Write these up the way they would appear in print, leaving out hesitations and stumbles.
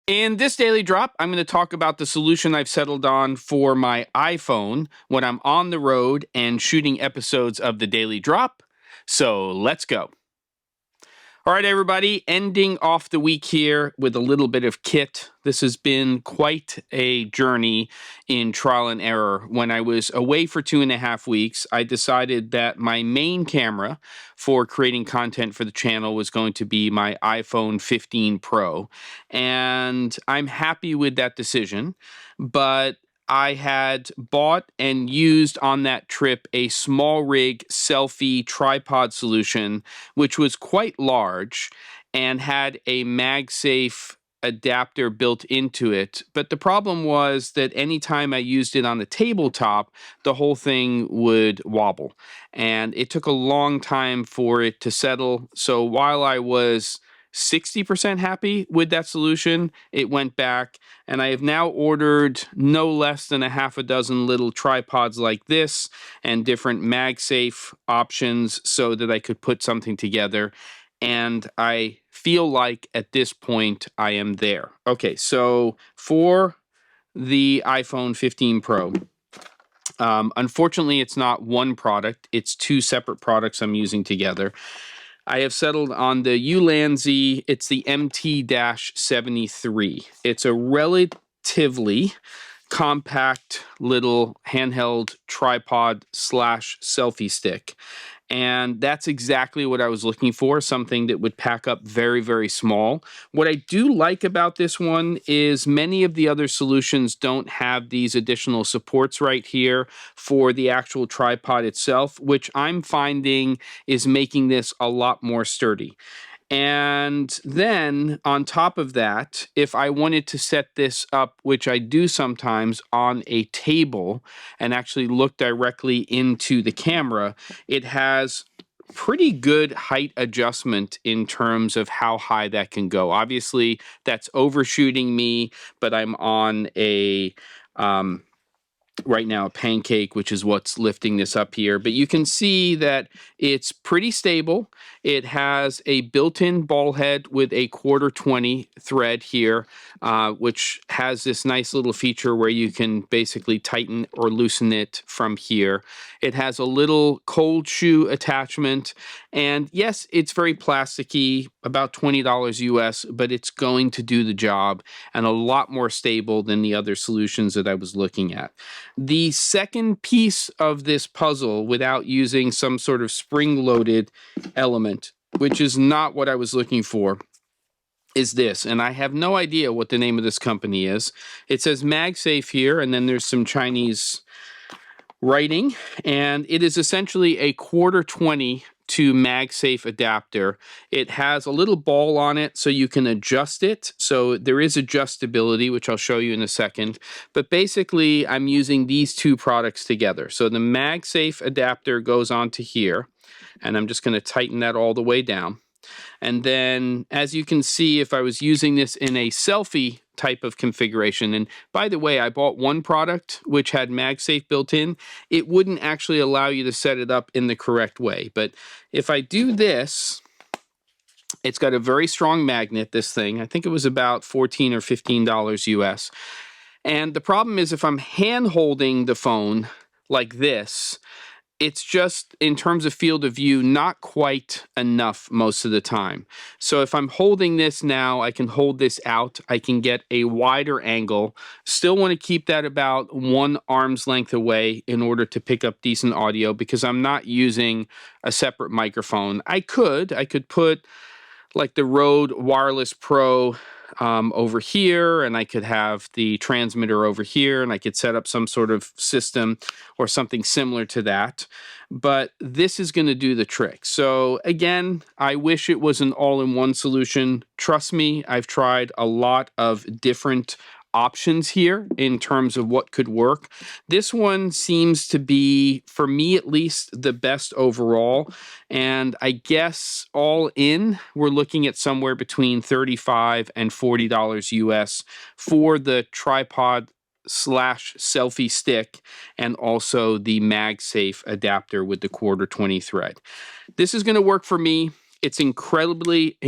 In this daily drop, I'm going to talk about the solution I've settled on for my iPhone when I'm on the road and shooting episodes of the daily drop. So let's go. All right, everybody, ending off the week here with a little bit of kit. This has been quite a journey in trial and error. When I was away for 2.5 weeks, I decided that my main camera for creating content for the channel was going to be my iPhone 15 Pro. And I'm happy with that decision, but I had bought and used on that trip a small rig selfie tripod solution, which was quite large and had a MagSafe adapter built into it. But the problem was that anytime I used it on the tabletop, the whole thing would wobble. And it took a long time for it to settle. So while I was 60% happy with that solution, it went back, and I have now ordered no less than a half a dozen little tripods like this and different MagSafe options so that I could put something together. And I feel like at this point I am there. Okay, so for the iPhone 15 Pro, unfortunately it's not one product, it's two separate products I'm using together. I have settled on the ULANZI. It's the MT-73. It's a relatively compact little handheld tripod slash selfie stick. And that's exactly what I was looking for, something that would pack up very, very small. What I do like about this one is many of the other solutions don't have these additional supports right here for the actual tripod itself, which I'm finding is making this a lot more sturdy. And then on top of that, if I wanted to set this up, which I do sometimes, on a table and actually look directly into the camera, it has pretty good height adjustment in terms of how high that can go. Obviously, that's overshooting me, but I'm on a right now a pancake, which is what's lifting this up here. But you can see that it's pretty stable. It has a built-in ball head with a 1/4-20 thread here, which has this nice little feature where you can basically tighten or loosen it from here. It has a little cold shoe attachment, and yes, it's very plasticky, about $20 US, but it's going to do the job and a lot more stable than the other solutions that I was looking at. The second piece of this puzzle, without using some sort of spring-loaded element, which is not what I was looking for, is this, and I have no idea what the name of this company is. It says MagSafe here, and then there's some Chinese writing, and it is essentially a 1/4-20 to MagSafe adapter. It has a little ball on it so you can adjust it. So there is adjustability, which I'll show you in a second. But basically, I'm using these two products together. So the MagSafe adapter goes onto here, and I'm just going to tighten that all the way down. And then, as you can see, if I was using this in a selfie type of configuration, and by the way, I bought one product which had MagSafe built in, it wouldn't actually allow you to set it up in the correct way. But if I do this, it's got a very strong magnet, this thing. I think it was about $14 or $15 US. And the problem is if I'm hand holding the phone like this, it's just, in terms of field of view, not quite enough most of the time. So if I'm holding this now, I can hold this out. I can get a wider angle. Still want to keep that about 1 arm's length away in order to pick up decent audio because I'm not using a separate microphone. I could put like the Rode Wireless Pro over here, and I could have the transmitter over here, and I could set up some sort of system or something similar to that. But this is going to do the trick. So again, I wish it was an all-in-one solution. Trust me, I've tried a lot of different options here in terms of what could work. This one seems to be, for me at least, the best overall. And I guess all in, we're looking at somewhere between $35 and $40 US for the tripod slash selfie stick and also the MagSafe adapter with the 1/4-20 thread. This is going to work for me. It's incredibly,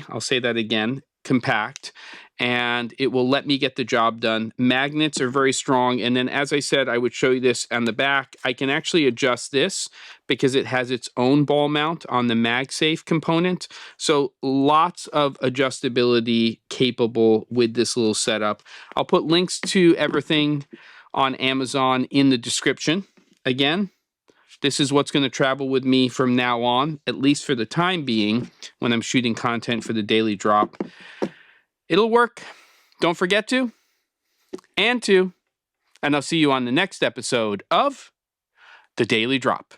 I'll say that again, compact. and it will let me get the job done. Magnets are very strong, and then as I said, I would show you this on the back. I can actually adjust this because it has its own ball mount on the MagSafe component. So lots of adjustability capable with this little setup. I'll put links to everything on Amazon in the description. Again, this is what's going to travel with me from now on, at least for the time being, when I'm shooting content for the daily drop. It'll work. Don't forget to. And I'll see you on the next episode of The Daily Drop.